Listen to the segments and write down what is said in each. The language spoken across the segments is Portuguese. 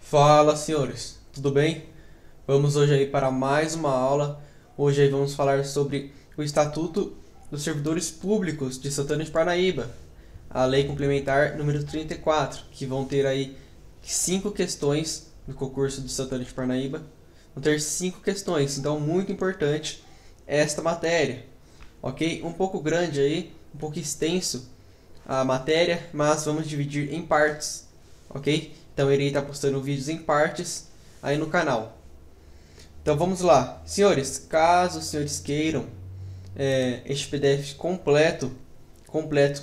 Fala, senhores, tudo bem? Vamos hoje aí para mais uma aula. Hoje aí vamos falar sobre o Estatuto dos Servidores Públicos de Santana de Parnaíba, a Lei Complementar número 34, que vão ter aí 5 questões no concurso de Santana de Parnaíba. Vão ter 5 questões, então muito importante esta matéria, ok? Um pouco grande aí, um pouco extenso a matéria, mas vamos dividir em partes, ok? Então irei estar postando vídeos em partes aí no canal. Então vamos lá, senhores, caso os senhores queiram este PDF completo,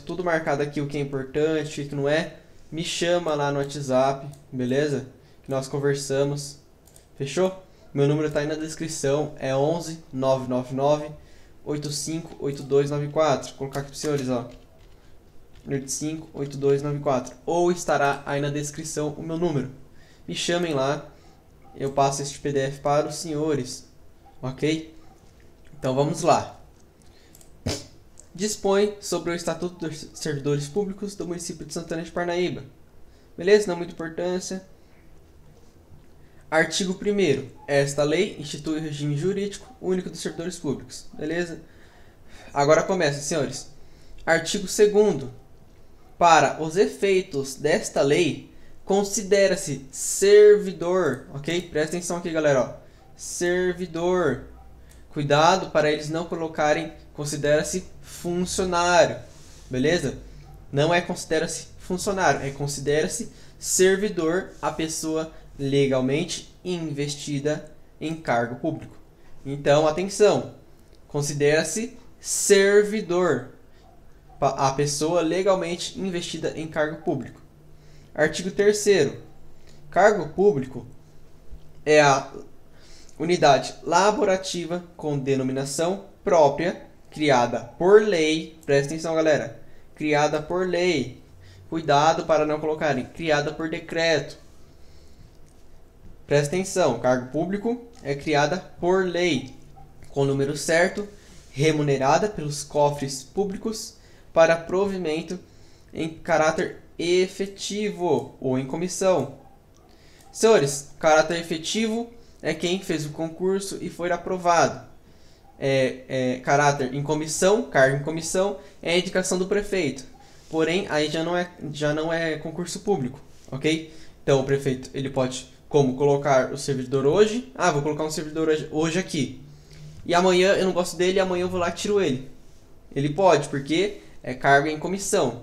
tudo marcado aqui, o que é importante, o que não é, me chama lá no WhatsApp, beleza? Que nós conversamos, fechou? Meu número está aí na descrição, é 11 999 858294. Vou colocar aqui para os senhores, ó. 858294, ou estará aí na descrição o meu número. Me chamem lá, eu passo este PDF para os senhores, ok? Então vamos lá. Dispõe sobre o Estatuto dos Servidores Públicos do município de Santana de Parnaíba. Beleza? Não muita importância. Artigo 1º. Esta lei institui o regime jurídico único dos servidores públicos. Beleza? Agora começa, senhores. Artigo 2º. Para os efeitos desta lei, considera-se servidor, ok? Presta atenção aqui, galera, ó. Servidor. Cuidado para eles não colocarem considera-se funcionário, beleza? Não é considera-se funcionário, é considera-se servidor a pessoa legalmente investida em cargo público. Então, atenção, considera-se servidor a pessoa legalmente investida em cargo público. Artigo 3º. Cargo público é a unidade laborativa com denominação própria, criada por lei. Presta atenção, galera. Criada por lei. Cuidado para não colocarem criada por decreto. Presta atenção. Cargo público é criada por lei, com número certo, remunerada pelos cofres públicos para provimento em caráter efetivo ou em comissão. Senhores, caráter efetivo é quem fez o concurso e foi aprovado. Caráter em comissão, cargo em comissão, é a indicação do prefeito. Porém, aí já não é concurso público, ok? Então, o prefeito ele pode como colocar o servidor hoje. Ah, vou colocar um servidor hoje aqui. E amanhã eu não gosto dele, amanhã eu vou lá e tiro ele. Ele pode, porque é cargo em comissão.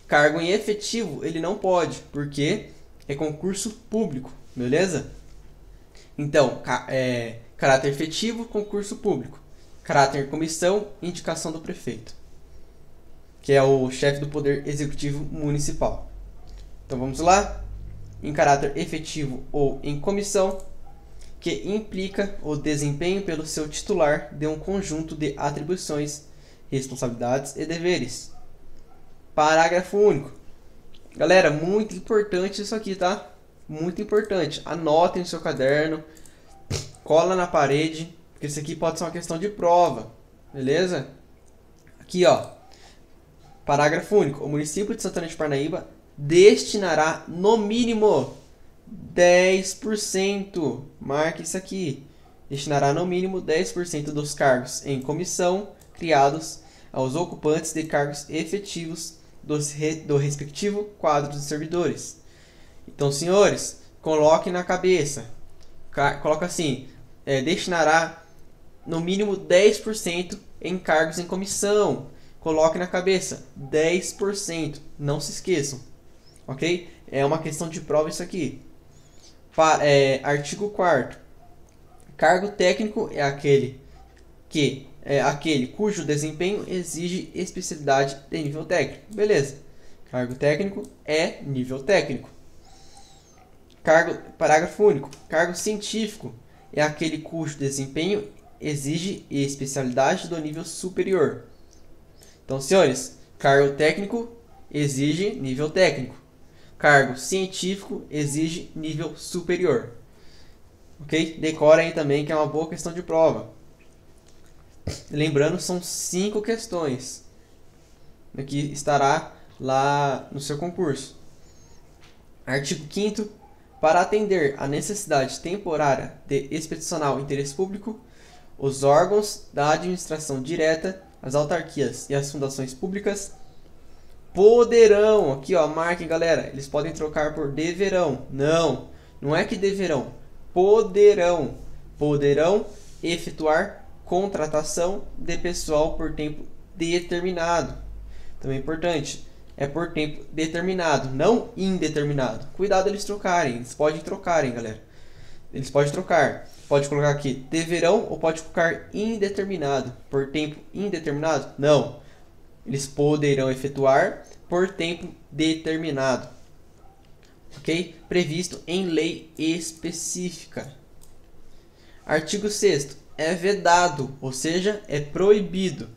Cargo em efetivo ele não pode, porque é concurso público, beleza? Então, caráter efetivo, concurso público. Caráter comissão, indicação do prefeito, que é o chefe do Poder Executivo Municipal. Então vamos lá. Em caráter efetivo ou em comissão, que implica o desempenho pelo seu titular de um conjunto de atribuições, responsabilidades e deveres. Parágrafo único. Galera, muito importante isso aqui, tá? Muito importante. Anotem no seu caderno, cola na parede, porque isso aqui pode ser uma questão de prova, beleza? Aqui, ó. Parágrafo único. O município de Santana de Parnaíba destinará no mínimo 10%. Marque isso aqui. Destinará no mínimo 10% dos cargos em comissão criados aos ocupantes de cargos efetivos do respectivo quadro de servidores. Então, senhores, coloquem na cabeça. Coloca assim, destinará no mínimo 10% em cargos em comissão. Coloque na cabeça, 10%. Não se esqueçam, ok? É uma questão de prova isso aqui. Artigo 4º. Cargo técnico é aquele cujo desempenho exige especialidade de nível técnico. Beleza. Cargo técnico é nível técnico. Parágrafo único. Cargo científico é aquele cujo desempenho exige especialidade do nível superior. Então, senhores, cargo técnico exige nível técnico. Cargo científico exige nível superior. Ok? Decora aí também que é uma boa questão de prova. Lembrando, são 5 questões que estará lá no seu concurso. Artigo 5º. Para atender à necessidade temporária de expedicional interesse público, os órgãos da administração direta, as autarquias e as fundações públicas poderão, aqui ó, marquem galera, eles podem trocar por deverão. Não, não é que deverão, poderão efetuar contratação de pessoal por tempo determinado. Também é importante, é por tempo determinado, não indeterminado. Cuidado eles trocarem, eles podem trocar, hein, galera. Eles podem trocar. Pode colocar aqui deverão ou pode colocar indeterminado. Por tempo indeterminado? Não. Eles poderão efetuar por tempo determinado. Ok? Previsto em lei específica. Artigo 6º. É vedado, ou seja, é proibido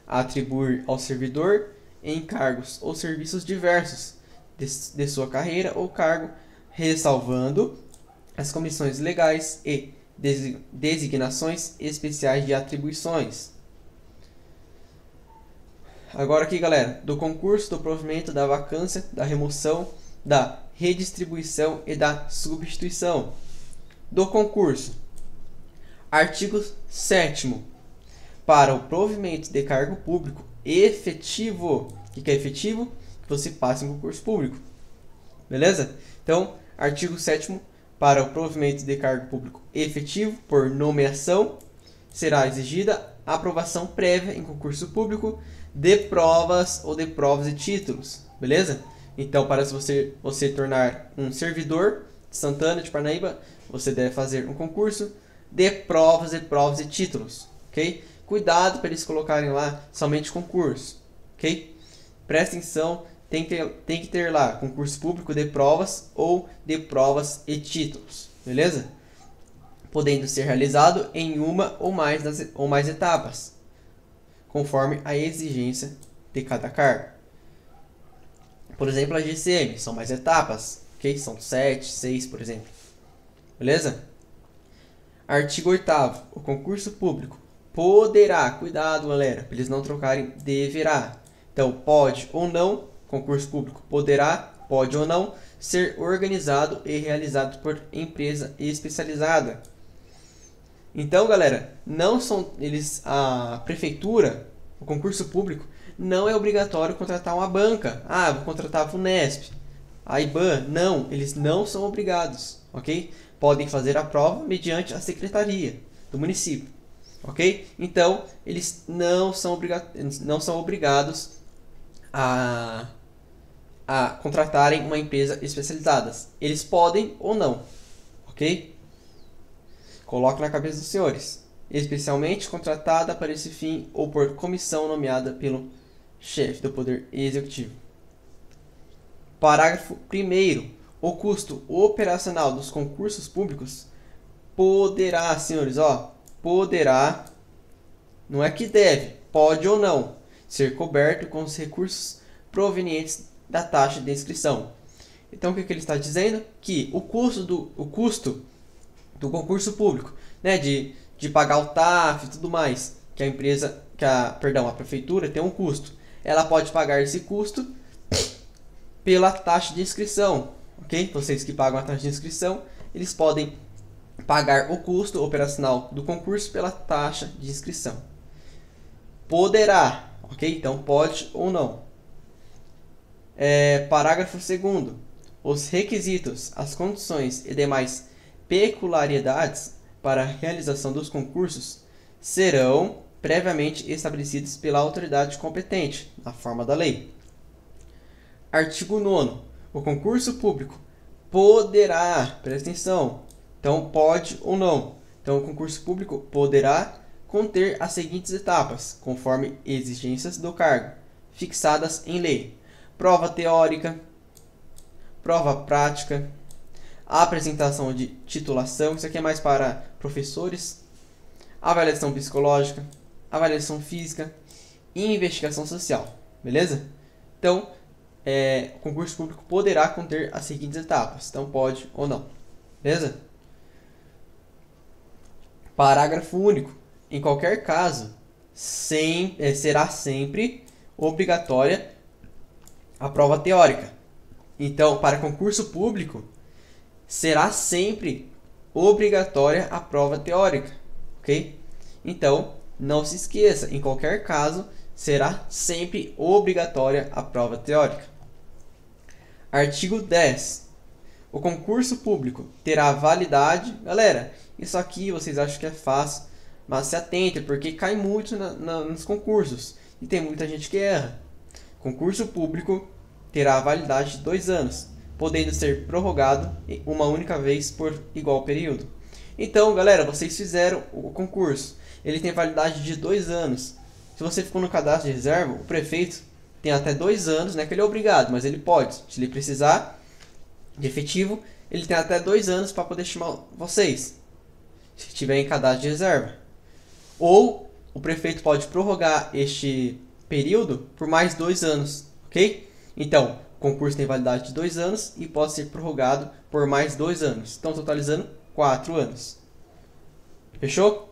atribuir ao servidor encargos ou serviços diversos de sua carreira ou cargo, ressalvando as comissões legais e designações especiais de atribuições. Agora aqui, galera, do concurso, do provimento, da vacância, da remoção, da redistribuição e da substituição. Do concurso. Artigo 7º. Para o provimento de cargo público efetivo. O que é efetivo? Que você passe em concurso público. Beleza? Então, artigo 7º. Para o provimento de cargo público efetivo por nomeação, será exigida aprovação prévia em concurso público de provas ou de provas e títulos. Beleza? Então, para você tornar um servidor de Santana, de Parnaíba, você deve fazer um concurso de provas e títulos. Ok? Cuidado para eles colocarem lá somente concurso. Ok? Presta atenção. Tem que ter lá concurso público de provas ou de provas e títulos, beleza? Podendo ser realizado em uma ou mais etapas, conforme a exigência de cada cargo. Por exemplo, a GCM, são mais etapas, ok? São 7, 6, por exemplo. Beleza? Artigo 8º. O concurso público poderá, cuidado galera, para eles não trocarem deverá. Então, pode ou não. Concurso público poderá, pode ou não, ser organizado e realizado por empresa especializada. Então, galera, a prefeitura, o concurso público, não é obrigatório contratar uma banca. Ah, vou contratar a Funesp, a IBAN. Não, eles não são obrigados, ok? Podem fazer a prova mediante a secretaria do município, ok? Então, eles não são obrigados a contratarem uma empresa especializada. Eles podem ou não, ok? Coloque na cabeça dos senhores. Especialmente contratada para esse fim ou por comissão nomeada pelo chefe do Poder Executivo. Parágrafo 1º. O custo operacional dos concursos públicos poderá, senhores, poderá, não é que deve, pode ou não, ser coberto com os recursos provenientes da taxa de inscrição. Então o que ele está dizendo? Que o custo do concurso público, né, de pagar o TAF e tudo mais, que a prefeitura tem um custo. Ela pode pagar esse custo pela taxa de inscrição, ok? Vocês que pagam a taxa de inscrição, eles podem pagar o custo operacional do concurso pela taxa de inscrição. Poderá, ok? Então pode ou não. Parágrafo 2º. Os requisitos, as condições e demais peculiaridades para a realização dos concursos serão previamente estabelecidos pela autoridade competente, na forma da lei. Artigo 9º. O concurso público poderá, presta atenção, então pode ou não. Então o concurso público poderá conter as seguintes etapas, conforme exigências do cargo, fixadas em lei: prova teórica, prova prática, apresentação de titulação, isso aqui é mais para professores, avaliação psicológica, avaliação física e investigação social, beleza? Então, o concurso público poderá conter as seguintes etapas, então pode ou não, beleza? Parágrafo único. Em qualquer caso, será sempre obrigatória a prova teórica. Então, para concurso público, será sempre obrigatória a prova teórica, ok? Então, não se esqueça, em qualquer caso, será sempre obrigatória a prova teórica. Artigo 10. O concurso público terá validade... Galera, isso aqui vocês acham que é fácil, mas se atentem, porque cai muito nos concursos e tem muita gente que erra. Concurso público terá validade de 2 anos, podendo ser prorrogado uma única vez por igual período. Então, galera, vocês fizeram o concurso, ele tem validade de 2 anos. Se você ficou no cadastro de reserva, o prefeito tem até 2 anos, não é que ele é obrigado, mas ele pode. Se ele precisar de efetivo, ele tem até 2 anos para poder chamar vocês, se estiver em cadastro de reserva. Ou o prefeito pode prorrogar este período por mais 2 anos, ok? Então, o concurso tem validade de 2 anos e pode ser prorrogado por mais 2 anos. Então, totalizando 4 anos. Fechou?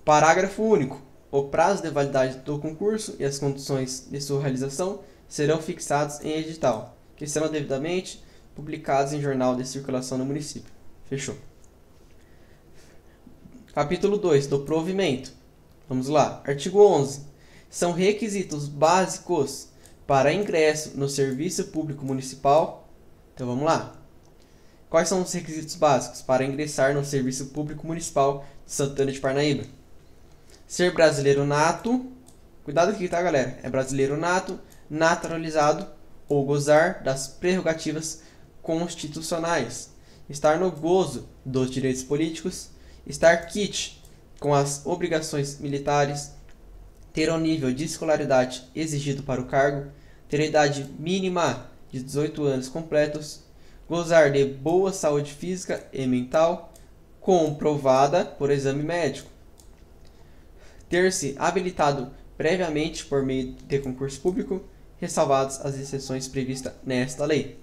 Parágrafo único. O prazo de validade do concurso e as condições de sua realização serão fixados em edital, que serão devidamente publicados em jornal de circulação no município. Fechou. Capítulo 2, do provimento. Vamos lá. Artigo 11. São requisitos básicos para ingresso no serviço público municipal. Então vamos lá. Quais são os requisitos básicos para ingressar no serviço público municipal de Santana de Parnaíba? Ser brasileiro nato. Cuidado aqui, tá, galera? É brasileiro nato, naturalizado ou gozar das prerrogativas constitucionais. Estar no gozo dos direitos políticos. Estar quite com as obrigações militares. Ter o nível de escolaridade exigido para o cargo. Ter a idade mínima de 18 anos completos. Gozar de boa saúde física e mental, comprovada por exame médico. Ter-se habilitado previamente por meio de concurso público, ressalvadas as exceções previstas nesta lei.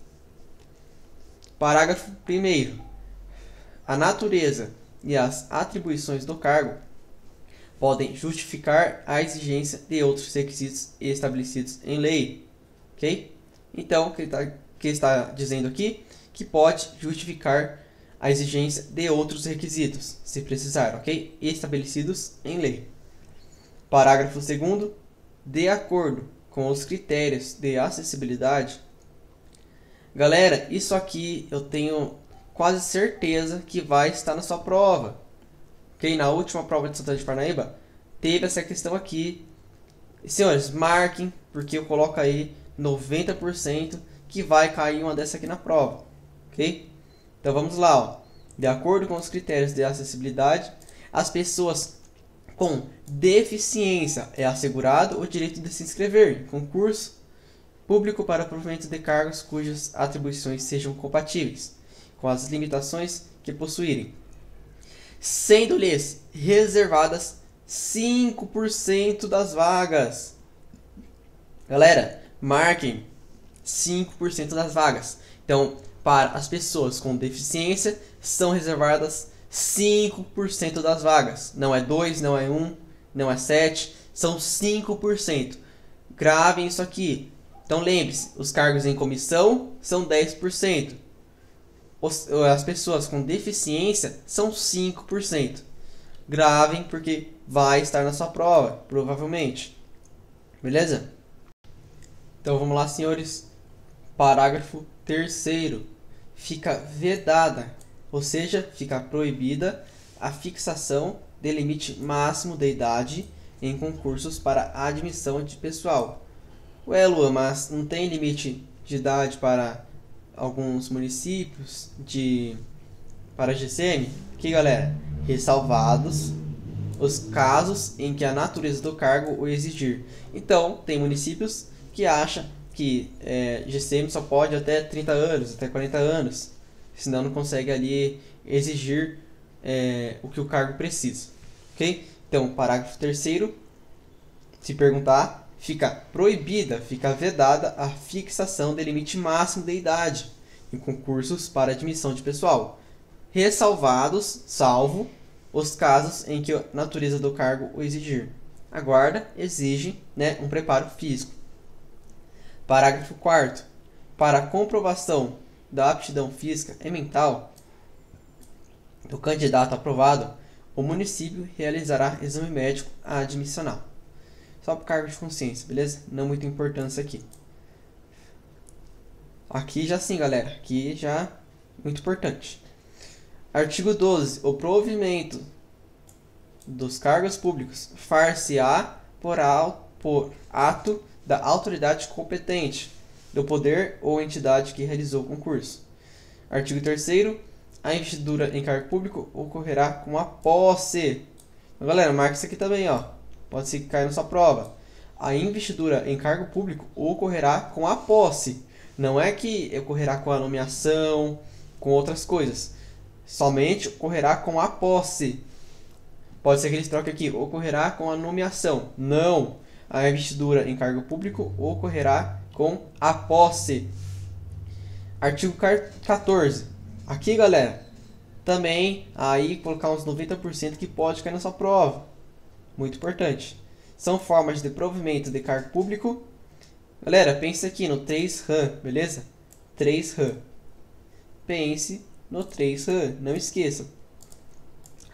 Parágrafo 1º. A natureza e as atribuições do cargo podem justificar a exigência de outros requisitos estabelecidos em lei. Ok? Então, o que está dizendo aqui? Que pode justificar a exigência de outros requisitos, se precisar, ok? Estabelecidos em lei. Parágrafo 2º. De acordo com os critérios de acessibilidade. Galera, isso aqui eu tenho quase certeza que vai estar na sua prova. Ok? Na última prova de Santana de Parnaíba, teve essa questão aqui. Senhores, marquem, porque eu coloco aí 90% que vai cair uma dessa aqui na prova. Ok? Então vamos lá. Ó. De acordo com os critérios de acessibilidade, as pessoas com deficiência é assegurado o direito de se inscrever em concurso público para provimento de cargos cujas atribuições sejam compatíveis com as limitações que possuírem, sendo-lhes reservadas 5% das vagas. Galera, marquem 5% das vagas. Então, para as pessoas com deficiência, são reservadas 5% das vagas. Não é 2, não é 1, não é 7, são 5%. Gravem isso aqui. Então lembre-se, os cargos em comissão são 10%. As pessoas com deficiência são 5%. Gravem porque vai estar na sua prova, provavelmente. Beleza? Então vamos lá, senhores. Parágrafo 3º. Fica vedada, ou seja, fica proibida a fixação de limite máximo de idade em concursos para admissão de pessoal. Ué, Lua, mas não tem limite de idade para alguns municípios para GCM? Aqui, galera, ressalvados os casos em que a natureza do cargo o exigir. Então, tem municípios que acham que GCM só pode até 30 anos, até 40 anos, senão não consegue ali exigir o que o cargo precisa. Ok? Então, parágrafo 3º, se perguntar, fica proibida, fica vedada a fixação de limite máximo de idade em concursos para admissão de pessoal, ressalvados, salvo os casos em que a natureza do cargo o exigir. A guarda exige, um preparo físico. Parágrafo 4º. Para a comprovação da aptidão física e mental do candidato aprovado, o município realizará exame médico admissional. Só por cargo de consciência, beleza? Não muita importância aqui. Aqui já sim, galera. Aqui já muito importante. Artigo 12. O provimento dos cargos públicos far-se-á por ato da autoridade competente, do poder ou entidade que realizou o concurso. Artigo 3º. A investidura em cargo público ocorrerá com a posse. Então, galera, marca isso aqui também, ó. Pode ser que caia na sua prova. A investidura em cargo público ocorrerá com a posse. Não é que ocorrerá com a nomeação, com outras coisas. Somente ocorrerá com a posse. Pode ser que eles troquem aqui, ocorrerá com a nomeação. Não. A investidura em cargo público ocorrerá com a posse. Artigo 14. Aqui, galera, também aí colocar uns 90% que pode cair na sua prova. Muito importante. São formas de provimento de cargo público. Galera, pense aqui no 3RAM, beleza? 3RAM. Pense no 3RAM, não esqueça.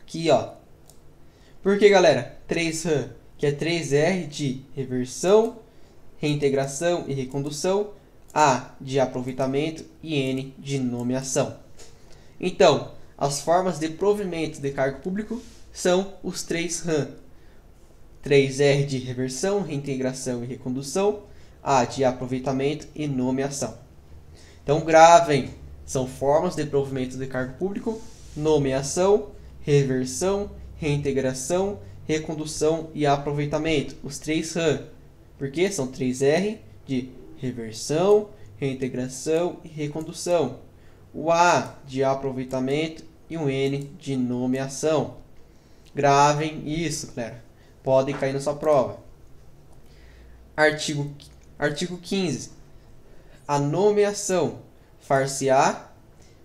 Aqui, ó. Por que, galera? 3RAM, que é 3R de reversão, reintegração e recondução, A de aproveitamento e N de nomeação. Então, as formas de provimento de cargo público são os 3RAM. 3R de reversão, reintegração e recondução, A de aproveitamento e nomeação. Então, gravem. São formas de provimento de cargo público: nomeação, reversão, reintegração, recondução e aproveitamento. Os 3RAM. Porque são 3R de reversão, reintegração e recondução. O A de aproveitamento e o N de nomeação. Gravem isso, galera. Podem cair na sua prova. Artigo 15. A nomeação far-se-á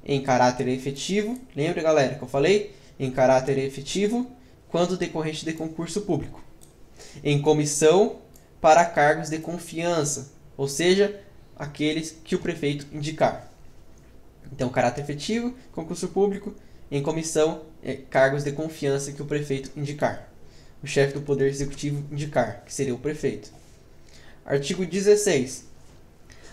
em caráter efetivo. Lembra, galera, que eu falei? Em caráter efetivo, quando decorrente de concurso público. Em comissão para cargos de confiança, ou seja, aqueles que o prefeito indicar. Então, caráter efetivo, concurso público, em comissão, cargos de confiança que o prefeito indicar. O chefe do Poder Executivo indicar, que seria o prefeito. Artigo 16.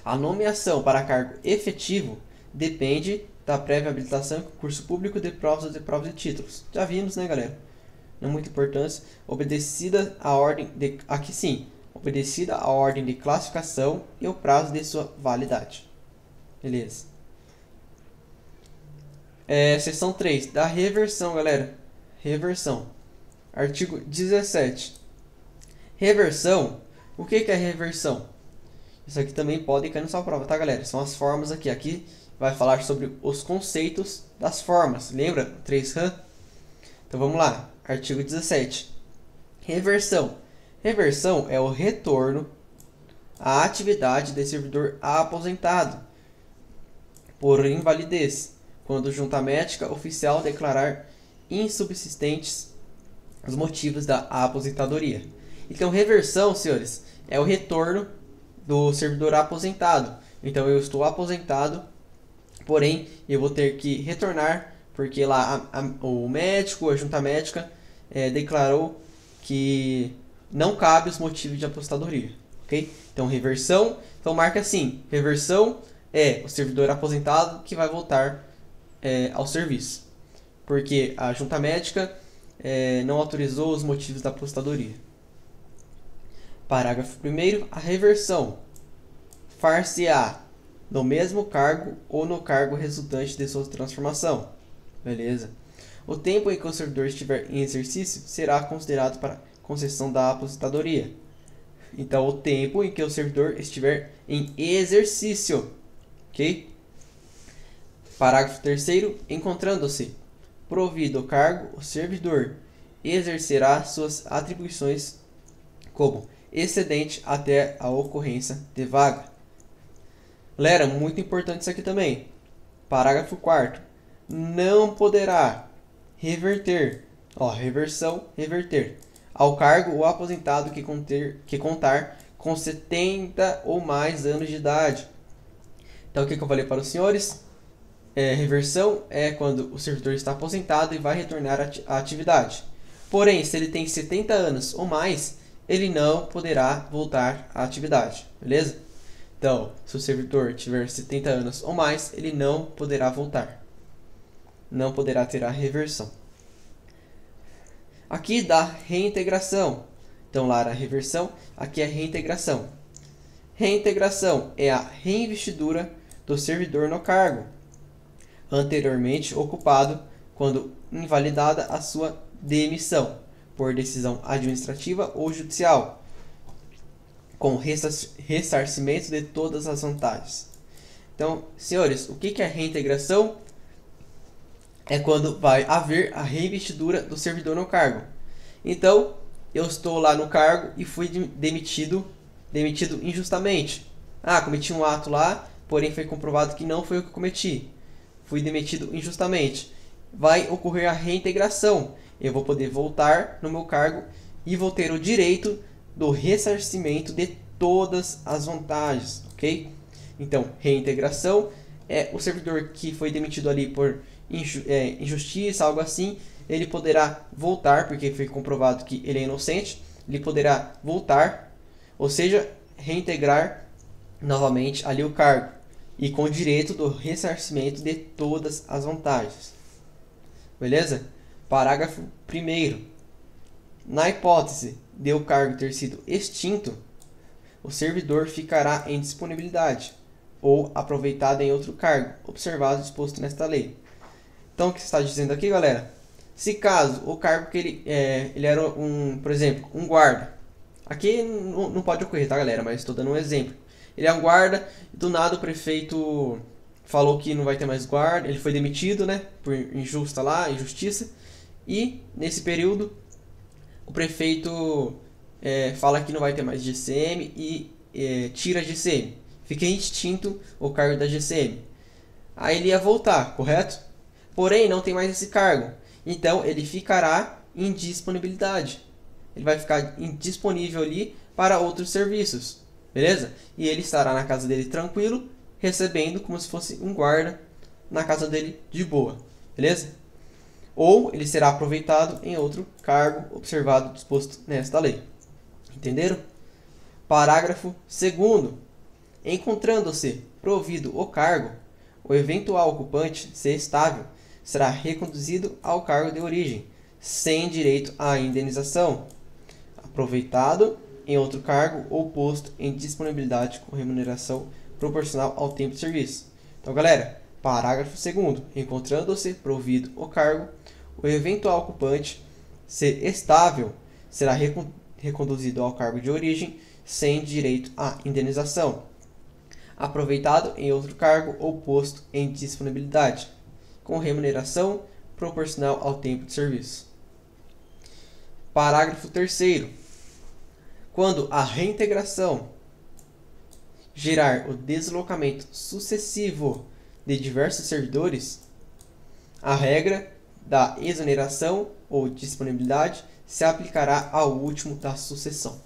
A nomeação para cargo efetivo depende da prévia habilitação em concurso público de provas e títulos. Já vimos, né, galera? Não muita importância. Obedecida a ordem de... Aqui sim. Obedecida a ordem de classificação e o prazo de sua validade. Beleza. Seção 3. Da reversão, galera. Reversão. Artigo 17. Reversão. O que é reversão? Isso aqui também pode cair na sua prova, tá, galera? São as formas aqui. Aqui vai falar sobre os conceitos das formas. Lembra? 3RAM? Então vamos lá. Artigo 17. Reversão. Reversão é o retorno à atividade de servidor aposentado por invalidez, quando junta médica oficial declarar insubsistentes os motivos da aposentadoria. Então, reversão, senhores, é o retorno do servidor aposentado. Então, eu estou aposentado, porém, eu vou ter que retornar, porque lá o médico, a junta médica, declarou que não cabe os motivos de aposentadoria. Ok? Então, reversão. Então, marca assim: reversão é o servidor aposentado que vai voltar ao serviço, porque a junta médica não autorizou os motivos da aposentadoria. Parágrafo 1º. A reversão far-se-á no mesmo cargo ou no cargo resultante de sua transformação. Beleza? O tempo em que o servidor estiver em exercício será considerado para concessão da aposentadoria. Então, o tempo em que o servidor estiver em exercício. Ok? Parágrafo 3º. Encontrando-se provido o cargo, o servidor exercerá suas atribuições como excedente até a ocorrência de vaga. Galera, muito importante isso aqui também. Parágrafo 4º. Não poderá reverter, reversão, reverter, ao cargo o aposentado que contar com 70 ou mais anos de idade. Então, o que eu falei para os senhores? Reversão é quando o servidor está aposentado e vai retornar à atividade. Porém, se ele tem 70 anos ou mais, ele não poderá voltar à atividade, beleza? Então, se o servidor tiver 70 anos ou mais, ele não poderá voltar. Não poderá ter a reversão. Aqui dá reintegração. Então, lá era reversão, aqui é reintegração. Reintegração é a reinvestidura do servidor no cargo anteriormente ocupado quando invalidada a sua demissão por decisão administrativa ou judicial, com ressarcimento de todas as vantagens. Então, senhores, o que é reintegração? É quando vai haver a reinvestidura do servidor no cargo. Então, eu estou lá no cargo e fui demitido injustamente. Cometi um ato lá, porém foi comprovado que não foi eu que cometi. Fui demitido injustamente. Vai ocorrer a reintegração. Eu vou poder voltar no meu cargo e vou ter o direito do ressarcimento de todas as vantagens, ok? Então, reintegração é o servidor que foi demitido ali por injustiça, algo assim, ele poderá voltar, porque foi comprovado que ele é inocente, ele poderá voltar, ou seja, reintegrar novamente ali o cargo, e com o direito do ressarcimento de todas as vantagens. Beleza? Parágrafo 1º. Na hipótese de o cargo ter sido extinto, o servidor ficará em disponibilidade ou aproveitado em outro cargo, observado o disposto nesta lei. Então, o que está dizendo aqui, galera? Se caso o cargo que ele era por exemplo, um guarda. Aqui não pode ocorrer, tá, galera? Mas estou dando um exemplo. Ele é um guarda e do nada o prefeito falou que não vai ter mais guarda. Ele foi demitido, né? Por injustiça. E nesse período o prefeito fala que não vai ter mais GCM e tira a GCM. Fica extinto o cargo da GCM. Aí ele ia voltar, correto? Porém, não tem mais esse cargo. Então, ele ficará em disponibilidade. Ele vai ficar indisponível ali para outros serviços. Beleza? E ele estará na casa dele tranquilo, recebendo como se fosse um guarda na casa dele de boa. Beleza? Ou ele será aproveitado em outro cargo observado disposto nesta lei. Entenderam? Parágrafo 2º. Encontrando-se provido o cargo, o eventual ocupante, se estável, será reconduzido ao cargo de origem, sem direito à indenização, aproveitado em outro cargo ou posto em disponibilidade com remuneração proporcional ao tempo de serviço. Então, galera, parágrafo 2º. Encontrando-se provido o cargo, o eventual ocupante, se estável, será reconduzido ao cargo de origem, sem direito à indenização, aproveitado em outro cargo ou posto em disponibilidade, com remuneração proporcional ao tempo de serviço. Parágrafo 3º. Quando a reintegração gerar o deslocamento sucessivo de diversos servidores, a regra da exoneração ou disponibilidade se aplicará ao último da sucessão.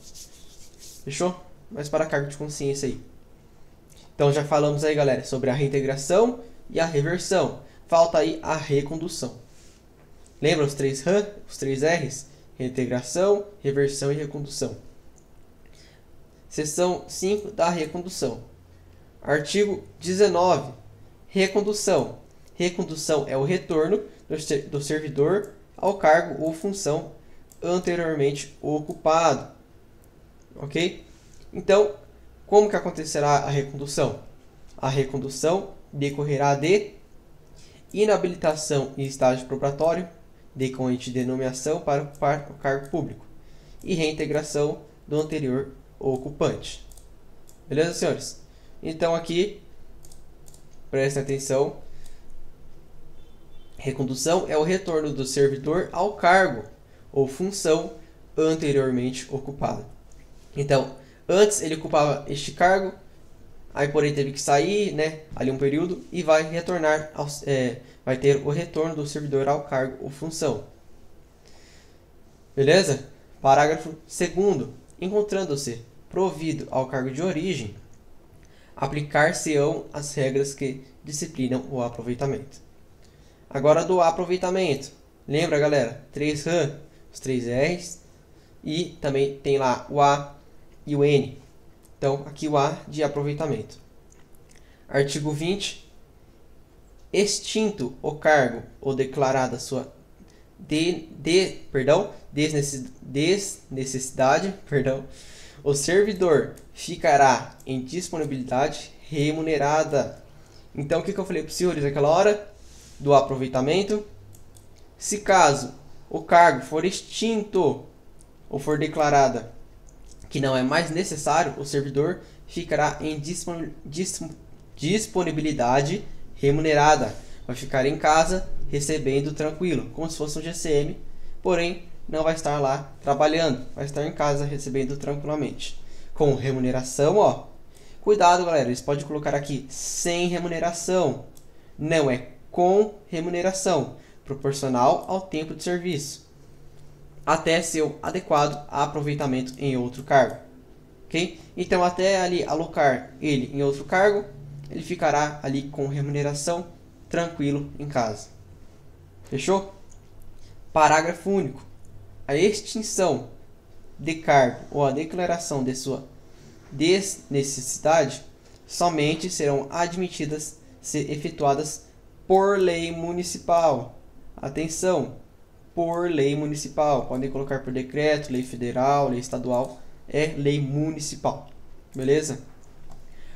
Fechou? Mas para cargo de consciência aí. Então já falamos aí, galera, sobre a reintegração e a reversão. Falta aí a recondução. Lembra os 3 R's? Reintegração, reversão e recondução. Seção 5 da recondução. Artigo 19. Recondução. Recondução é o retorno do servidor ao cargo ou função anteriormente ocupado. Ok? Então, como que acontecerá a recondução? A recondução decorrerá de inabilitação em estágio probatório, decorrente de nomeação para ocupar o cargo público, e reintegração do anterior ocupante. Beleza, senhores? Então aqui, prestem atenção. Recondução é o retorno do servidor ao cargo ou função anteriormente ocupada. Então, antes ele ocupava este cargo, aí porém teve que sair, né, ali um período, e vai retornar, vai ter o retorno do servidor ao cargo ou função. Beleza? Parágrafo 2º. Encontrando-se provido ao cargo de origem, aplicar-se-ão as regras que disciplinam o aproveitamento. Agora do aproveitamento. Lembra, galera? 3 RAM, os 3 R's e também tem lá o A e o N. Então, aqui o A de aproveitamento. Artigo 20. Extinto o cargo ou declarada sua desnecessidade, o servidor ficará em disponibilidade remunerada. Então, o que eu falei para os senhores naquela hora? Do aproveitamento. Se caso o cargo for extinto ou for declarada que não é mais necessário, o servidor ficará em disponibilidade remunerada. Vai ficar em casa recebendo tranquilo, como se fosse um GCM, porém não vai estar lá trabalhando, vai estar em casa recebendo tranquilamente. Com remuneração, ó, cuidado, galera, eles podem colocar aqui sem remuneração, não é com remuneração, proporcional ao tempo de serviço, até seu adequado aproveitamento em outro cargo, ok? Então, até ali alocar ele em outro cargo, ele ficará ali com remuneração, tranquilo em casa. Fechou? Parágrafo único. A extinção de cargo ou a declaração de sua desnecessidade somente serão admitidas se efetuadas por lei municipal. Atenção, por lei municipal. Podem colocar por decreto, lei federal, lei estadual. É lei municipal. Beleza?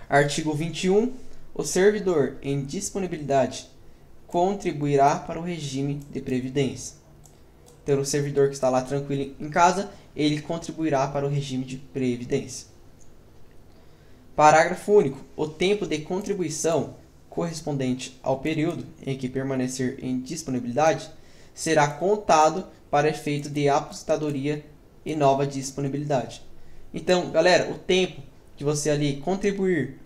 Artigo 21. O servidor em disponibilidade contribuirá para o regime de previdência. Então, o servidor que está lá tranquilo em casa, ele contribuirá para o regime de previdência. Parágrafo único. O tempo de contribuição correspondente ao período em que permanecer em disponibilidade será contado para efeito de aposentadoria e nova disponibilidade. Então, galera, o tempo que você ali contribuir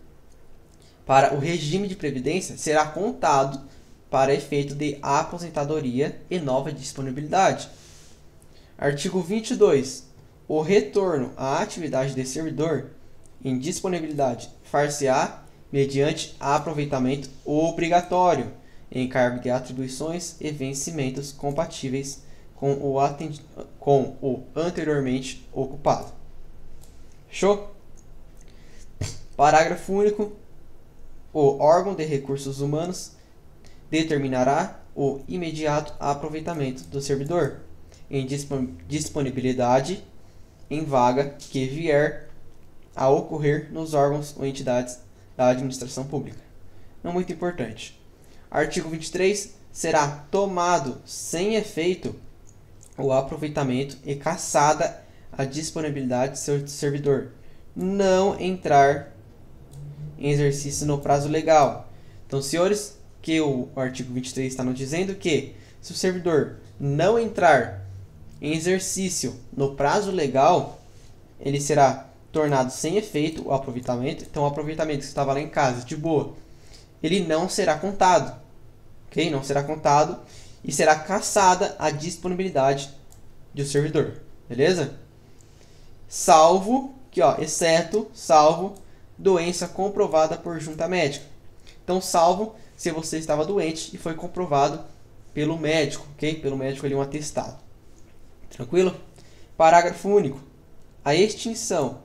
para o regime de previdência será contado para efeito de aposentadoria e nova disponibilidade. Artigo 22. O retorno à atividade de servidor em disponibilidade far-se-á mediante aproveitamento obrigatório em cargo de atribuições e vencimentos compatíveis com o anteriormente ocupado. Fechou? Parágrafo único. O órgão de recursos humanos determinará o imediato aproveitamento do servidor em disponibilidade em vaga que vier a ocorrer nos órgãos ou entidades da administração pública. Não muito importante. Artigo 23. Será tomado sem efeito o aproveitamento e cassada a disponibilidade do seu servidor não entrar em exercício no prazo legal. Então, senhores, que o artigo 23 está nos dizendo que se o servidor não entrar em exercício no prazo legal, ele será tornado sem efeito o aproveitamento. Então, o aproveitamento que estava lá em casa, de boa, ele não será contado. Ok? Não será contado e será cassada a disponibilidade do servidor. Beleza? Salvo, que ó, exceto, salvo, doença comprovada por junta médica. Então, salvo se você estava doente e foi comprovado pelo médico, ok? Pelo médico ali um atestado. Tranquilo? Parágrafo único. A extinção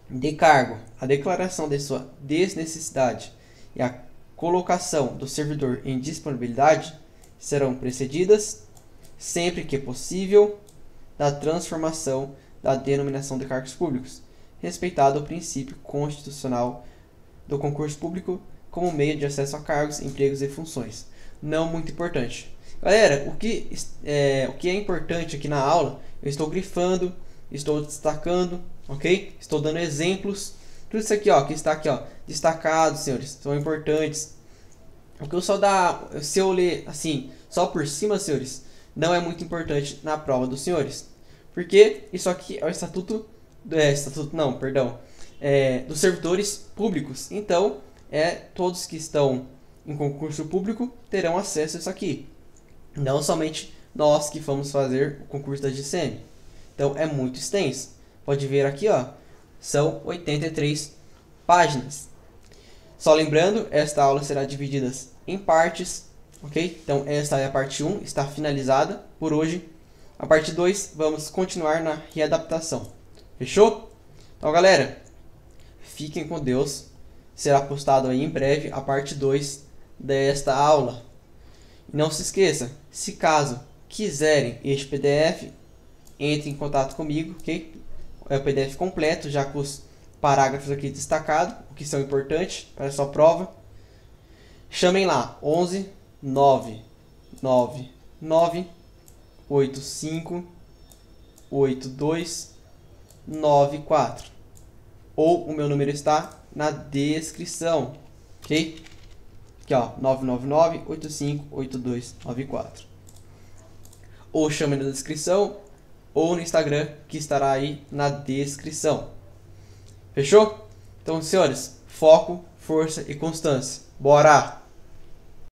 de cargo, a declaração de sua desnecessidade e a colocação do servidor em disponibilidade serão precedidas, sempre que possível, da transformação da denominação de cargos públicos, respeitado o princípio constitucional do concurso público como meio de acesso a cargos, empregos e funções. Não muito importante. Galera, o que é importante aqui na aula, eu estou grifando, estou destacando, ok? Estou dando exemplos. Tudo isso aqui, ó, que está aqui, ó, destacado, senhores, são importantes. O que eu se eu ler assim, só por cima, senhores, não é muito importante na prova dos senhores. Porque isso aqui é o dos servidores públicos. Então, todos que estão em concurso público terão acesso a isso aqui. Não somente nós que vamos fazer o concurso da GCM. Então, é muito extenso. Pode ver aqui, ó, são 83 páginas. Só lembrando, esta aula será dividida em partes, ok? Então, esta é a parte 1, está finalizada por hoje. A parte 2, vamos continuar na readaptação. Fechou? Então, galera, fiquem com Deus. Será postado aí em breve a parte 2 desta aula. E não se esqueça, se caso quiserem este PDF, entre em contato comigo, ok? É o PDF completo, já com os parágrafos aqui destacados, o que são importantes para a sua prova. Chamem lá, 11 999 85 82 94. Ou o meu número está na descrição, ok? Aqui, ó, 999 85 82 94. Ou chame na descrição, ou no Instagram, que estará aí na descrição. Fechou? Então, senhores, foco, força e constância. Bora!